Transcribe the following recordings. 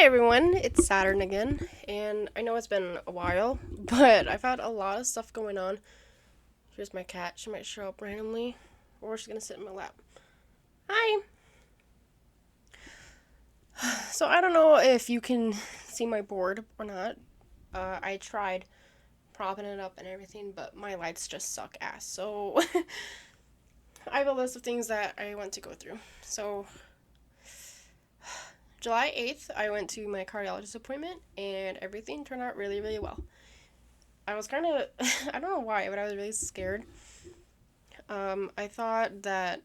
everyone, it's Saturn again, and I know it's been a while, but I've had a lot of stuff going on. Here's my cat. She might show up randomly, or she's gonna sit in my lap. Hi! So I don't know if you can see my board or not. I tried propping it up and everything, but my lights just suck ass. So I have a list of things that I want to go through. So July 8th, I went to my cardiologist appointment, and everything turned out really, really well. I was kind of, I don't know why, but I was really scared. I thought that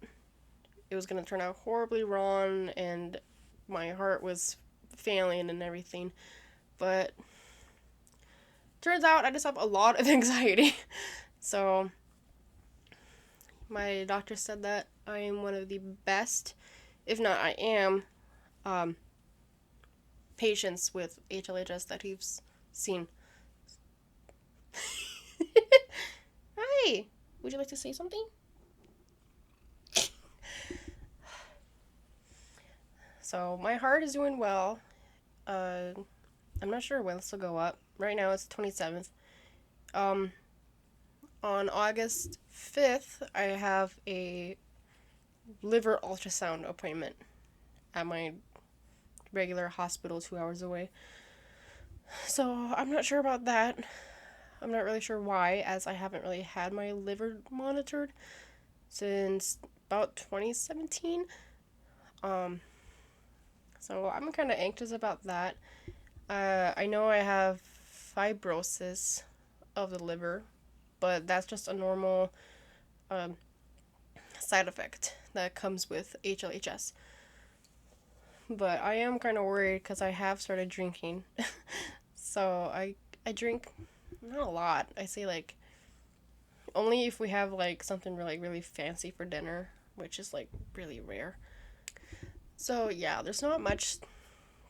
it was going to turn out horribly wrong and my heart was failing and everything. But turns out I just have a lot of anxiety. So my doctor said that I am one of the best, if not I am, patients with HLHS that he's seen. Hi! Would you like to say something? So my heart is doing well. I'm not sure when this will go up. Right now it's 27th. On August 5th, I have a liver ultrasound appointment at my regular hospital 2 hours away. So I'm not sure about that. I'm not really sure why, as I haven't really had my liver monitored since about 2017. So I'm kind of anxious about that. I know I have fibrosis of the liver, but that's just a normal side effect that comes with HLHS. But I am kind of worried because I have started drinking. So I drink not a lot. I say like only if we have like something really fancy for dinner, which is like really rare. So yeah, there's not much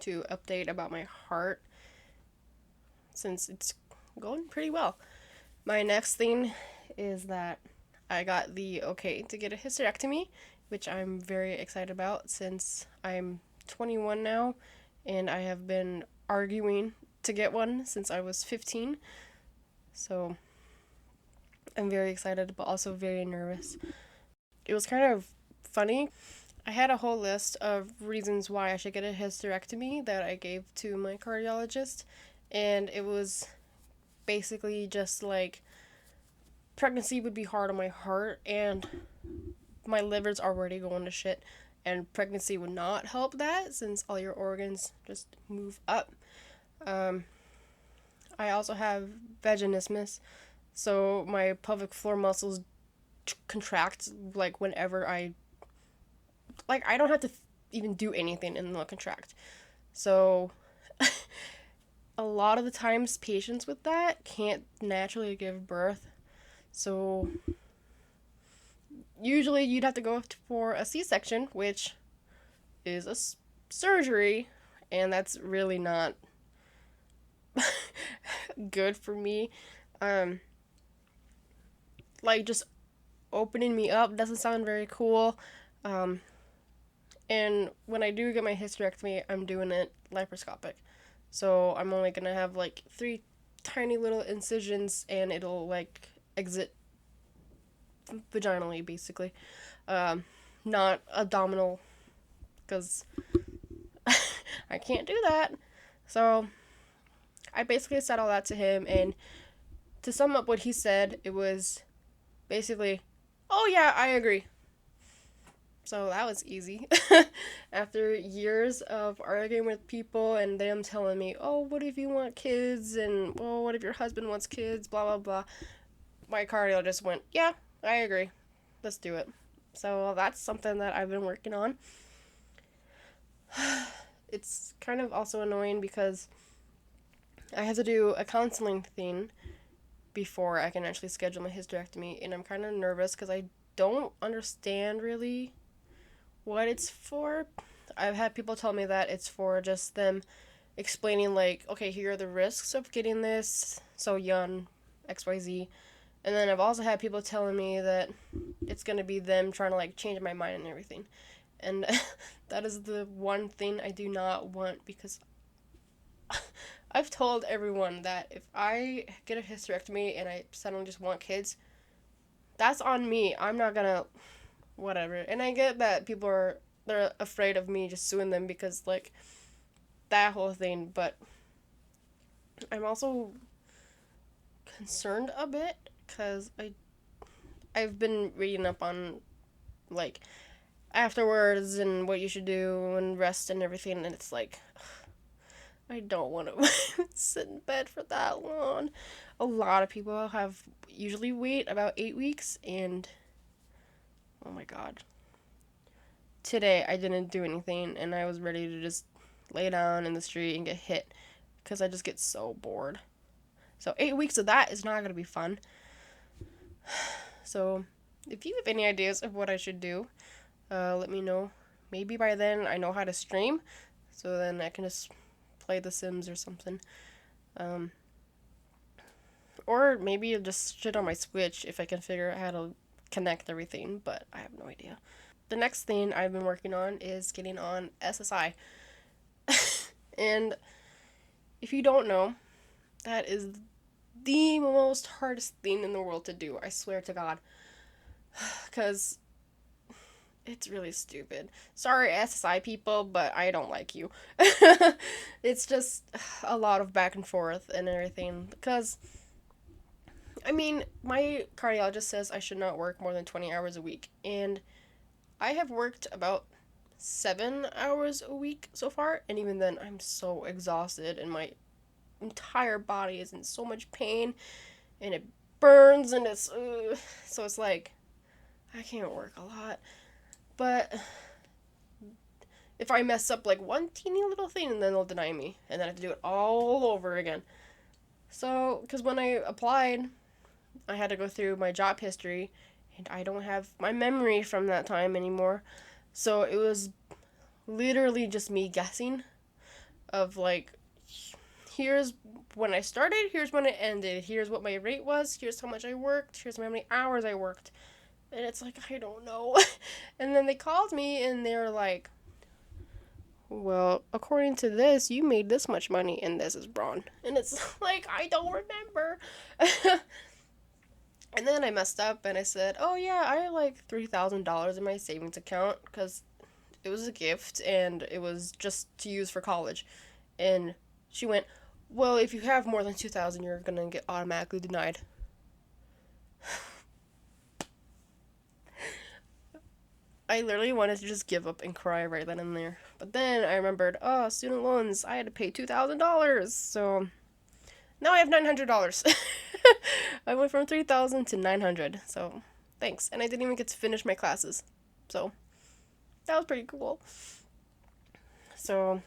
to update about my heart since it's going pretty well. My next thing is that I got the okay to get a hysterectomy, which I'm very excited about since I'm 21 now and I have been arguing to get one since I was 15. So I'm very excited but also very nervous. It was kind of funny. I had a whole list of reasons why I should get a hysterectomy that I gave to my cardiologist, and it was basically just like pregnancy would be hard on my heart and my liver's already going to shit, and pregnancy would not help that since all your organs just move up. I also have vaginismus, so my pelvic floor muscles contract like whenever I don't have to even do anything and they'll contract. So a lot of the times patients with that can't naturally give birth. So usually you'd have to go for a C-section, which is a surgery, and that's really not good for me. Like just opening me up doesn't sound very cool. And when I do get my hysterectomy, I'm doing it laparoscopic. So I'm only gonna have like 3 tiny little incisions and it'll like exit vaginally basically. Not abdominal because I can't do that. So I basically said all that to him, and to sum up what he said, it was basically, oh yeah, I agree. So that was easy. After years of arguing with people and them telling me, oh, what if you want kids? And, well, what if your husband wants kids? Blah, blah, blah. My cardiologist went, yeah, I agree. Let's do it. So that's something that I've been working on. It's kind of also annoying because I have to do a counseling thing before I can actually schedule my hysterectomy, and I'm kind of nervous because I don't understand really what it's for. I've had people tell me that it's for just them explaining like, okay, here are the risks of getting this so young, XYZ. And then I've also had people telling me that it's going to be them trying to like change my mind and everything. And that is the one thing I do not want because I've told everyone that if I get a hysterectomy and I suddenly just want kids, that's on me. I'm not gonna whatever. And I get that they're afraid of me just suing them because like that whole thing, but I'm also concerned a bit cuz I've been reading up on like afterwards and what you should do and rest and everything, and it's like I don't want to sit in bed for that long. A lot of people have usually wait about 8 weeks, and oh my god. Today I didn't do anything, and I was ready to just lay down in the street and get hit because I just get so bored. So 8 weeks of that is not going to be fun. So if you have any ideas of what I should do, let me know. Maybe by then I know how to stream, so then I can just play The Sims or something. Um, or maybe I'll just shit on my Switch if I can figure out how to connect everything, but I have no idea. The next thing I've been working on is getting on SSI. And if you don't know, that is the most hardest thing in the world to do, I swear to God. Because it's really stupid. Sorry, SSI people, but I don't like you. It's just a lot of back and forth and everything. Because, I mean, my cardiologist says I should not work more than 20 hours a week. And I have worked about 7 hours a week so far. And even then, I'm so exhausted and my entire body is in so much pain. And it burns and it's... So it's like, I can't work a lot. But if I mess up like one teeny little thing, then they'll deny me, and then I have to do it all over again. So, because when I applied, I had to go through my job history, and I don't have my memory from that time anymore. So it was literally just me guessing of like, here's when I started, here's when it ended, here's what my rate was, here's how much I worked, here's how many hours I worked. And it's like, I don't know. And then they called me and they're like, well, according to this, you made this much money and this is wrong. And it's like, I don't remember. And then I messed up and I said, oh yeah, I have like $3,000 in my savings account because it was a gift and it was just to use for college. And she went, well, if you have more than 2,000, you're going to get automatically denied. I literally wanted to just give up and cry right then and there. But then I remembered, oh, student loans, I had to pay $2,000. So now I have $900. I went from 3,000 to 900. So thanks. And I didn't even get to finish my classes. So that was pretty cool. So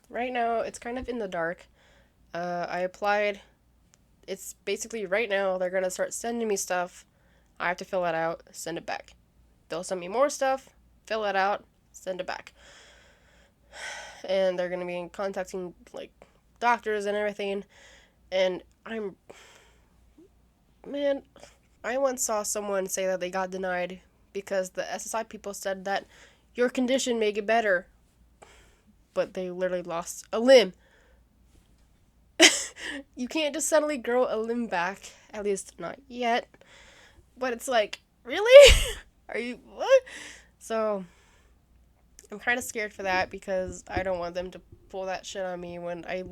right now it's kind of in the dark. I applied. It's basically right now they're going to start sending me stuff. I have to fill it out, send it back. They'll send me more stuff, fill it out, send it back. And they're going to be contacting, like, doctors and everything. And man, I once saw someone say that they got denied because the SSI people said that your condition may get better. But they literally lost a limb. You can't just suddenly grow a limb back. At least not yet. But it's like, really? Are you what? So I'm kind of scared for that because I don't want them to pull that shit on me when I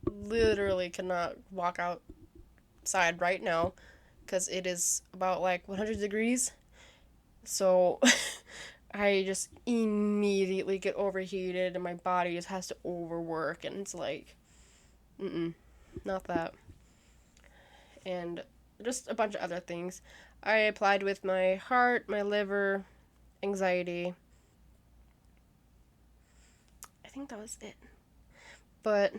literally cannot walk outside right now because it is about like 100 degrees. So I just immediately get overheated and my body just has to overwork and it's like, not that. And just a bunch of other things. I applied with my heart, my liver, anxiety. I think that was it. But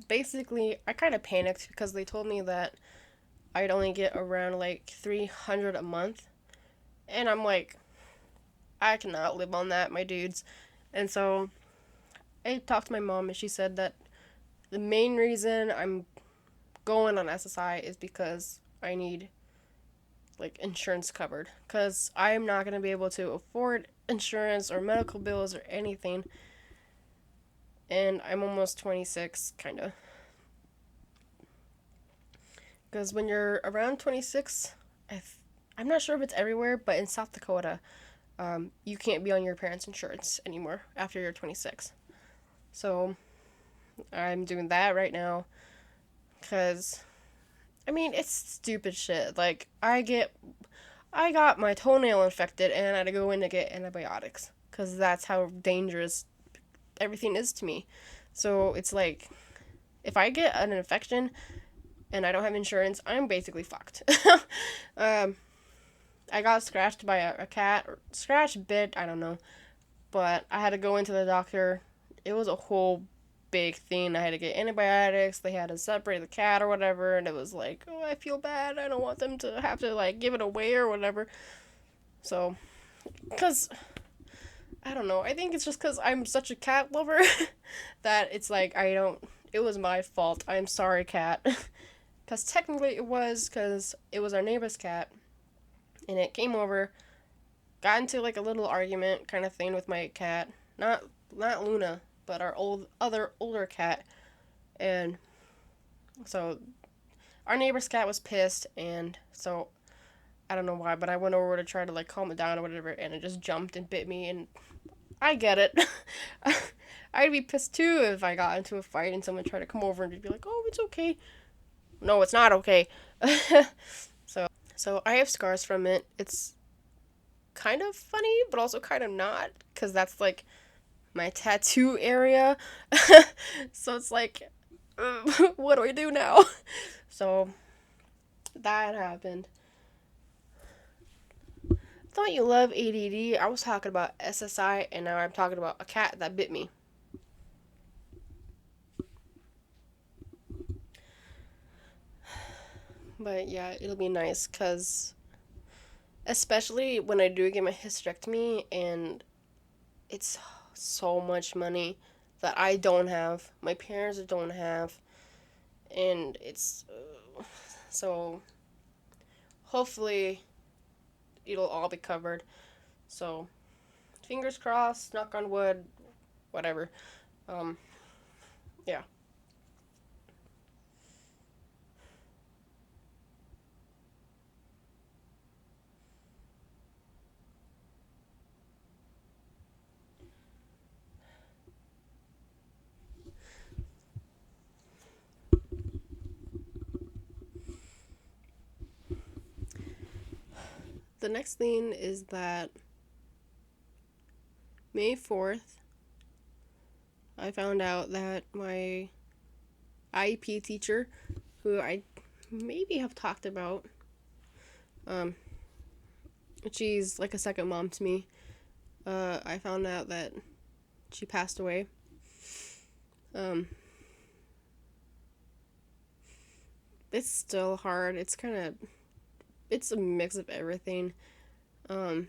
basically, I kind of panicked because they told me that I'd only get around like 300 a month. And I'm like, I cannot live on that, my dudes. And so I talked to my mom and she said that the main reason I'm going on SSI is because I need like insurance covered because I'm not going to be able to afford insurance or medical bills or anything, and I'm almost 26 kind of, Because when you're around 26, I'm not sure if it's everywhere, but in South Dakota, you can't be on your parents' insurance anymore after you're 26. So I'm doing that right now because I mean it's stupid shit. Like I got my toenail infected and I had to go in to get antibiotics because that's how dangerous everything is to me. So it's like if I get an infection and I don't have insurance, I'm basically fucked. um, I got scratched by a cat, or scratched, bit, I don't know, but I had to go into the doctor. It was a whole big thing. I had to get antibiotics. They had to separate the cat or whatever, and it was like, oh, I feel bad. I don't want them to have to like give it away or whatever. So, cause I don't know. I think it's just cause I'm such a cat lover that it's like I don't. It was my fault. I'm sorry, cat. Cause technically it was, cause it was our neighbor's cat, and it came over, got into like a little argument kind of thing with my cat. Not Luna, but our older cat, and so our neighbor's cat was pissed, and so I don't know why, but I went over to try to like calm it down or whatever, and it just jumped and bit me, and I get it. I'd be pissed too if I got into a fight and someone tried to come over and just be like, "Oh, it's okay." No, it's not okay. So I have scars from it. It's kind of funny, but also kind of not, because that's like my tattoo area. So it's like, what do I do now? So that happened. Thought you love ADD. I was talking about SSI, and now I'm talking about a cat that bit me. But yeah, it'll be nice because, especially when I do get my hysterectomy, and it's so much money that I don't have, my parents don't have, and it's so hopefully it'll all be covered. So fingers crossed, knock on wood, whatever. Um, yeah. The next thing is that May 4th, I found out that my R.I.P teacher, who I maybe have talked about, um, she's like a second mom to me. I found out that she passed away. Um, it's still hard. It's a mix of everything. Um,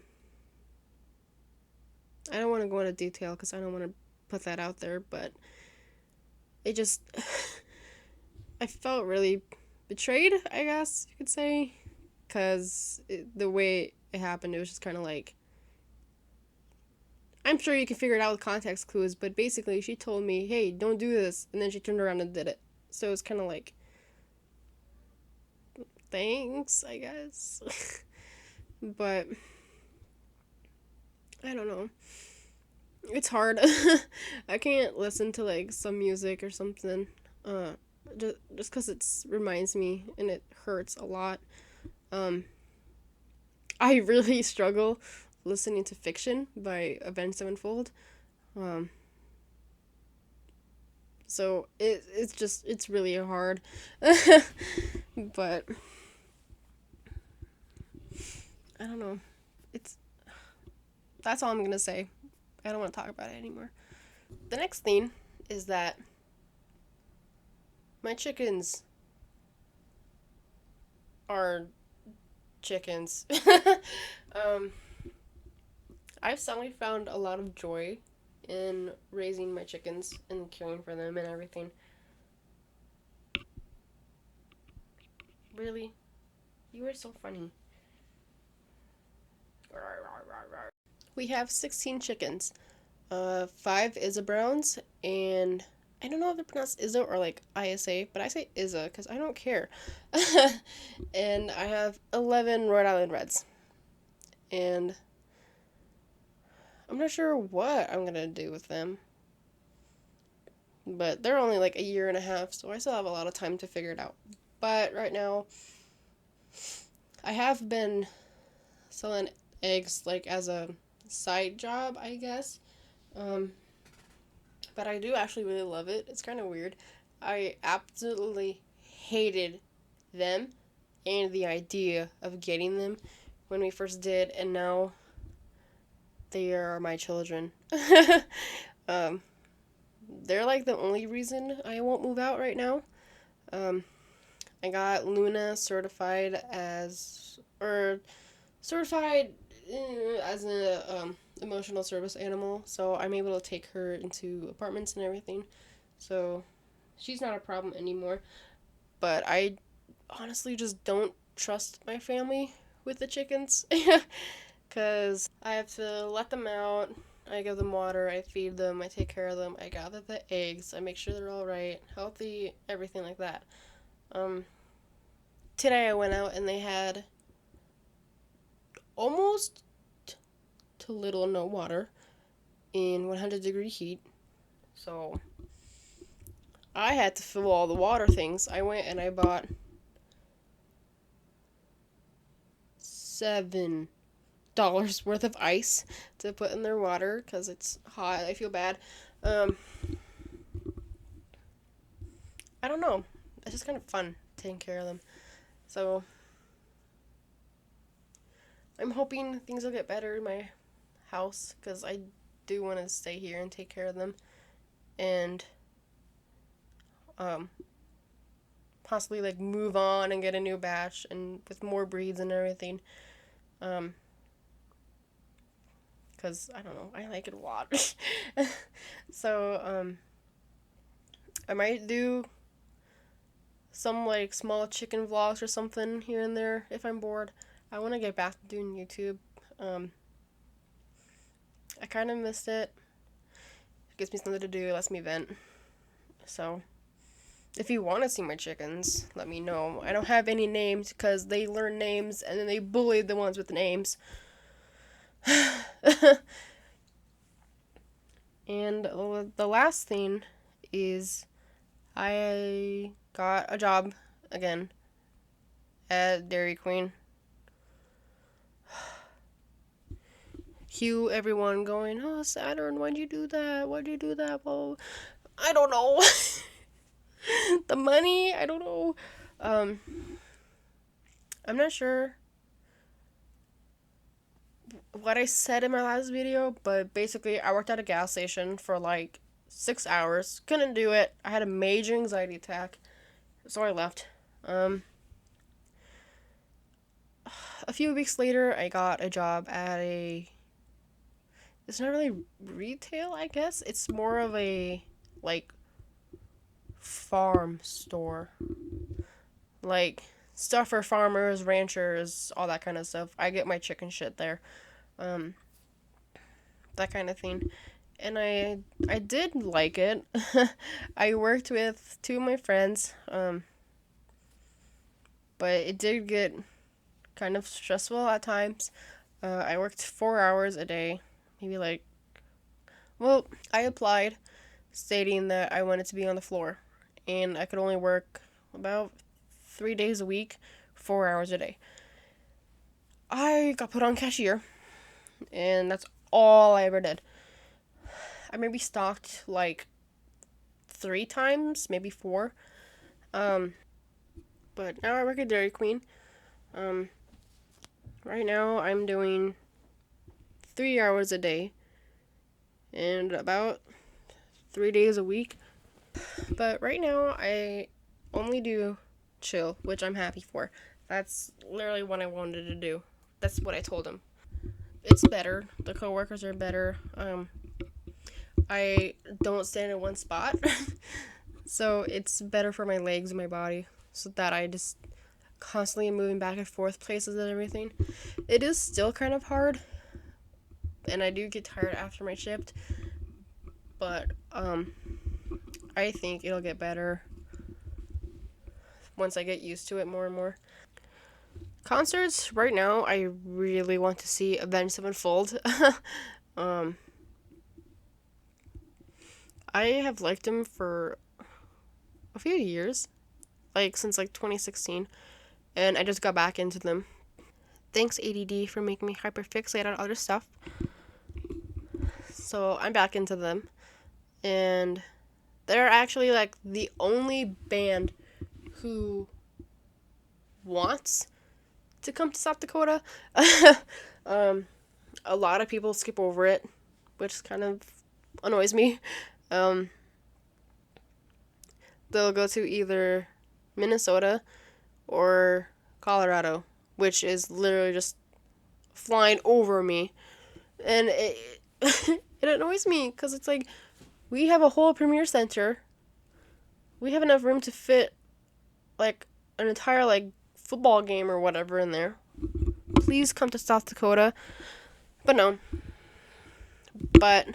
I don't want to go into detail because I don't want to put that out there, but it just, I felt really betrayed, I guess you could say, because the way it happened, it was just kind of like, I'm sure you can figure it out with context clues, but basically she told me, hey, don't do this, and then she turned around and did it. So it's kind of like, thanks, I guess. But I don't know. It's hard. I can't listen to like some music or something. Uh, just because it reminds me and it hurts a lot. Um, I really struggle listening to Fiction by Avenged Sevenfold. Um, so it's really hard. But I don't know. It's That's all I'm gonna say. I don't want to talk about it anymore. The next thing is that my chickens are chickens. um, I've suddenly found a lot of joy in raising my chickens and caring for them and everything. Really? You are so funny. We have 16 chickens. 5 Isa Browns and I don't know if they're pronounced Izza or like ISA, but I say Izza because I don't care. And I have 11 Rhode Island Reds. And I'm not sure what I'm gonna do with them. But they're only like a year and a half, so I still have a lot of time to figure it out. But right now, I have been selling eggs like as a side job, I guess. Um, but I do actually really love it. It's kind of weird. I absolutely hated them and the idea of getting them when we first did, and now they are my children. um, they're like the only reason I won't move out right now. Um, I got Luna certified as an emotional service animal, so I'm able to take her into apartments and everything. So she's not a problem anymore. But I honestly just don't trust my family with the chickens because I have to let them out. I give them water, I feed them, I take care of them, I gather the eggs, I make sure they're all right, healthy, everything like that. Um, Today I went out and they had almost to little no water in 100-degree heat. So I had to fill all the water things. I went and I bought $7 worth of ice to put in their water because it's hot. I feel bad. Um, I don't know. It's just kind of fun taking care of them. So I'm hoping things will get better in my house because I do want to stay here and take care of them and um, possibly like move on and get a new batch and with more breeds and everything. Um, because I don't know, I like it a lot. So I might do some like small chicken vlogs or something here and there if I'm bored. I want to get back to doing YouTube. I kind of missed it. It gives me something to do, it lets me vent. So if you want to see my chickens, let me know. I don't have any names because they learn names and then they bully the ones with names. And the last thing is I got a job again at Dairy Queen. Cue everyone going, oh, Saturn, why'd you do that? Why'd you do that? Well, I don't know. The money, I don't know. I'm not sure what I said in my last video, but basically I worked at a gas station for like 6 hours. Couldn't do it. I had a major anxiety attack, so I left. A few weeks later, I got a job at it's not really retail, I guess. It's more of a, like, farm store. Like, stuff for farmers, ranchers, all that kind of stuff. I get my chicken shit there. That kind of thing. And I did like it. I worked with two of my friends, but it did get kind of stressful at times. I worked 4 hours a day, maybe like, well, I applied stating that I wanted to be on the floor, and I could only work about 3 days a week, 4 hours a day. I got put on cashier, and that's all I ever did. I maybe stocked like 3 times, maybe 4. But now I work at Dairy Queen. Right now I'm doing 3 hours a day and about 3 days a week. But right now I only do chill, which I'm happy for. That's literally what I wanted to do. That's what I told him. It's better. The coworkers are better. I don't stand in one spot. So it's better for my legs and my body. So that I just constantly moving back and forth places and everything. It is still kind of hard. And I do get tired after my shift. But I think it'll get better once I get used to it more and more. Concerts, right now, I really want to see Avenged Sevenfold. um, I have liked him for a few years, like since like 2016, and I just got back into them. Thanks ADD for making me hyperfixate on other stuff. So I'm back into them, and they're actually like the only band who wants to come to South Dakota. A lot of people skip over it, which kind of annoys me. Um, they'll go to either Minnesota or Colorado, which is literally just flying over me. And it annoys me because it's like, we have a whole premier center. We have enough room to fit like an entire like football game or whatever in there. Please come to South Dakota. But no. But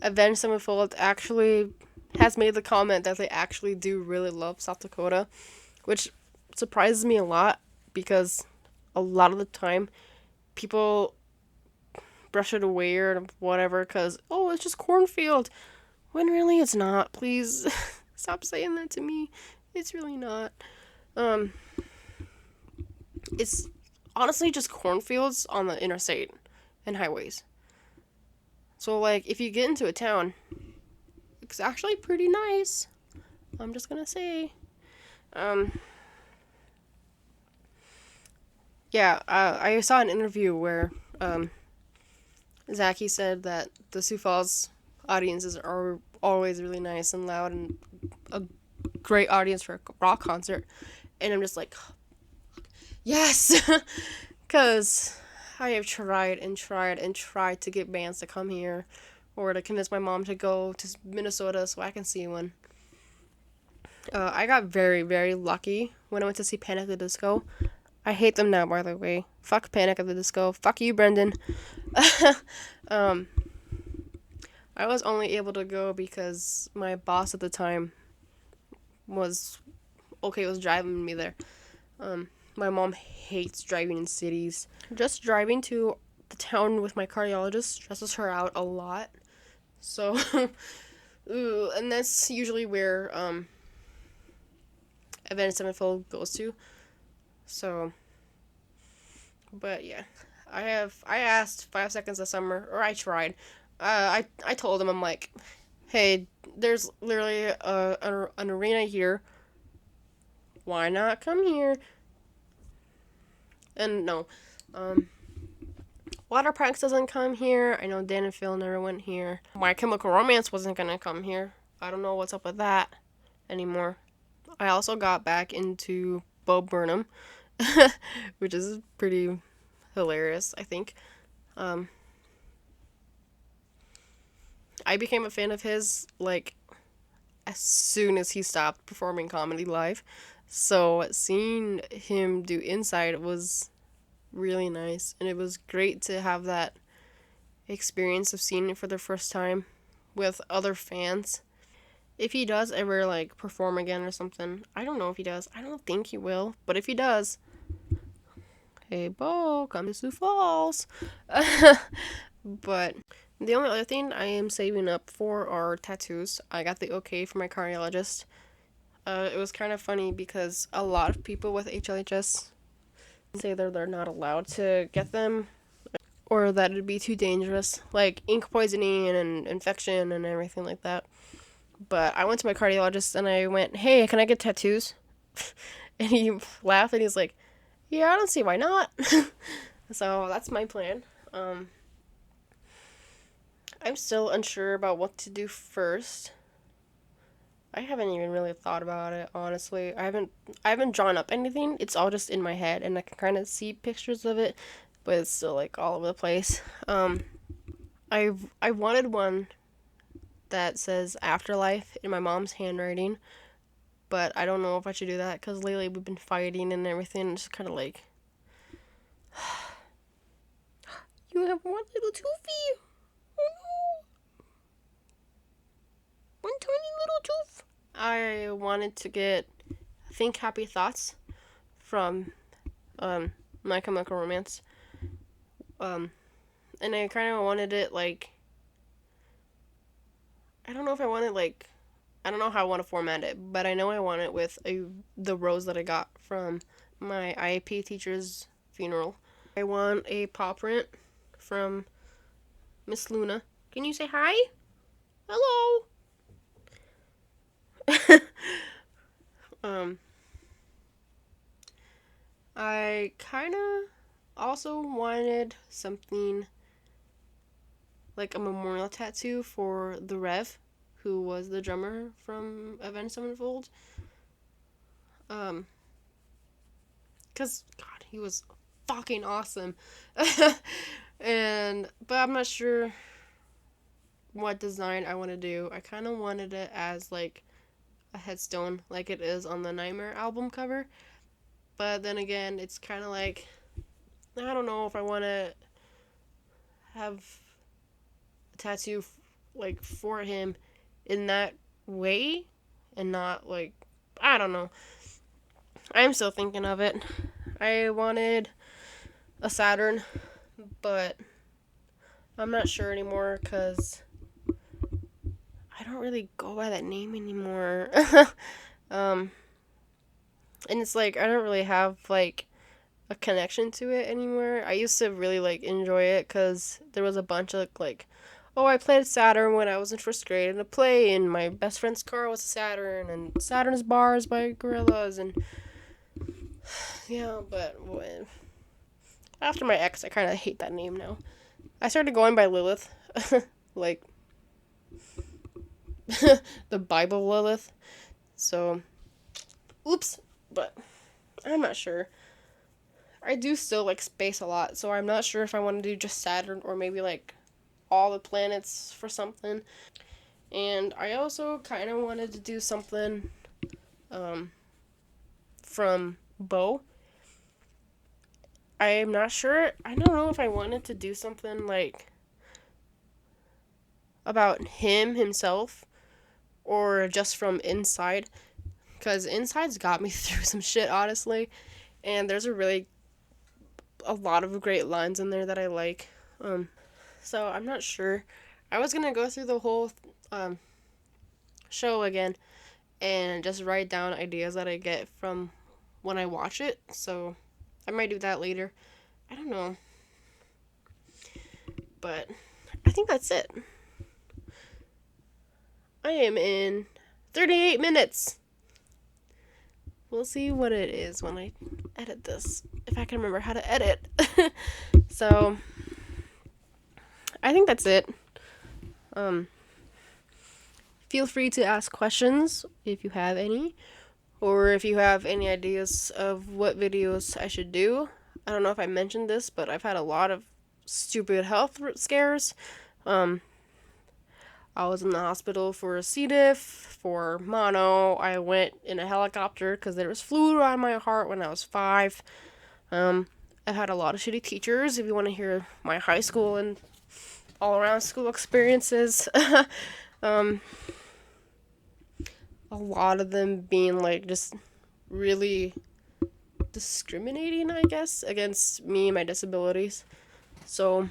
Avenged Sevenfold actually has made the comment that they actually do really love South Dakota, which surprises me a lot because a lot of the time people brush it away or whatever because, oh, it's just cornfield. When really it's not. Please stop saying that to me. It's really not. It's honestly just cornfields on the interstate and highways. So, like, if you get into a town, it's actually pretty nice. I'm just gonna say. Yeah, I saw an interview where Zachy said that the Sioux Falls audiences are always really nice and loud and a great audience for a rock concert. And I'm just like, yes! Because I have tried and tried and tried to get bands to come here or to convince my mom to go to Minnesota so I can see one. I got very, very lucky when I went to see Panic at the Disco. I hate them now, by the way. Fuck Panic at the Disco. Fuck you, Brendan. I was only able to go because my boss at the time was driving me there. My mom hates driving in cities. Just driving to the town with my cardiologist stresses her out a lot. So, and that's usually where Avenged Sevenfold goes to. So, but yeah, I asked 5 seconds of summer, or I tried. I told him, I'm like, hey, there's literally an arena here. Why not come here? And no, Water Parks doesn't come here. I know Dan and Phil never went here. My Chemical Romance wasn't gonna come here. I don't know what's up with that anymore. I also got back into Bo Burnham, which is pretty hilarious, I think. I became a fan of his, like, as soon as he stopped performing comedy live. So seeing him do Inside was really nice. And it was great to have that experience of seeing it for the first time with other fans. If he does ever, like, perform again or something, I don't know if he does. I don't think he will. But if he does, hey, Bo, come to Sioux Falls. But the only other thing I am saving up for are tattoos. I got the okay from my cardiologist. It was kind of funny because a lot of people with HLHS say they're not allowed to get them or that it'd be too dangerous, like ink poisoning and infection and everything like that. But I went to my cardiologist and I went, hey, can I get tattoos? And he laughed and he's like, yeah, I don't see why not. So that's my plan. I'm still unsure about what to do first. I haven't even really thought about it, honestly. I haven't drawn up anything. It's all just in my head and I can kind of see pictures of it, but it's still like all over the place. I wanted one that says afterlife in my mom's handwriting, but I don't know if I should do that because lately we've been fighting and everything. It's kind of like, you have one little toothy. Oh no. One tiny little tooth. I wanted to get Think Happy Thoughts from My Chemical Romance. And I kind of wanted it like, I don't know if I want it like, I don't know how I want to format it, but I know I want it with the rose that I got from my R.I.P teacher's funeral. I want a paw print from Miss Luna. Can you say hi? Hello. um, I kind of also wanted something like a memorial tattoo for the Rev, who was the drummer from Avenged Sevenfold. Cause God, he was fucking awesome. But I'm not sure what design I want to do. I kind of wanted it as like a headstone, like it is on the Nightmare album cover. But then again, it's kind of like, I don't know if I want to have a tattoo like for him in that way and not like, I don't know. I'm still thinking of it. I wanted a Saturn, but I'm not sure anymore because I don't really go by that name anymore. And it's like I don't really have like a connection to it anymore. I used to really like enjoy it because there was a bunch of like, oh, I played Saturn when I was in first grade in a play, and my best friend's car was a Saturn, and Saturn's Bars by Gorillaz, and yeah, but after my ex, I kind of hate that name now. I started going by Lilith, like the Bible Lilith. So, oops, but I'm not sure. I do still like space a lot, so I'm not sure if I want to do just Saturn or maybe like all the planets for something. And I also kind of wanted to do something from Bo. I'm not sure. I don't know if I wanted to do something like about himself or just from inside, because inside's got me through some shit, honestly. And there's a lot of great lines in there that I like. So I'm not sure. I was gonna go through the whole show again and just write down ideas that I get from when I watch it. So I might do that later. I don't know. But I think that's it. I am in 38 minutes. We'll see what it is when I edit this. If I can remember how to edit. So I think that's it. Feel free to ask questions if you have any, or if you have any ideas of what videos I should do. I don't know if I mentioned this, but I've had a lot of stupid health scares. I was in the hospital for C. diff, for mono. I went in a helicopter because there was fluid around my heart when I was 5. I've had a lot of shitty teachers. If you want to hear my high school and all around school experiences, a lot of them being like just really discriminating, I guess, against me and my disabilities. So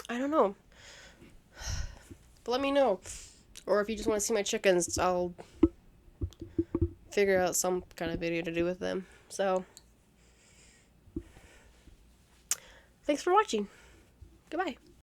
I don't know. But let me know. Or if you just want to see my chickens, I'll figure out some kind of video to do with them. So thanks for watching. Goodbye.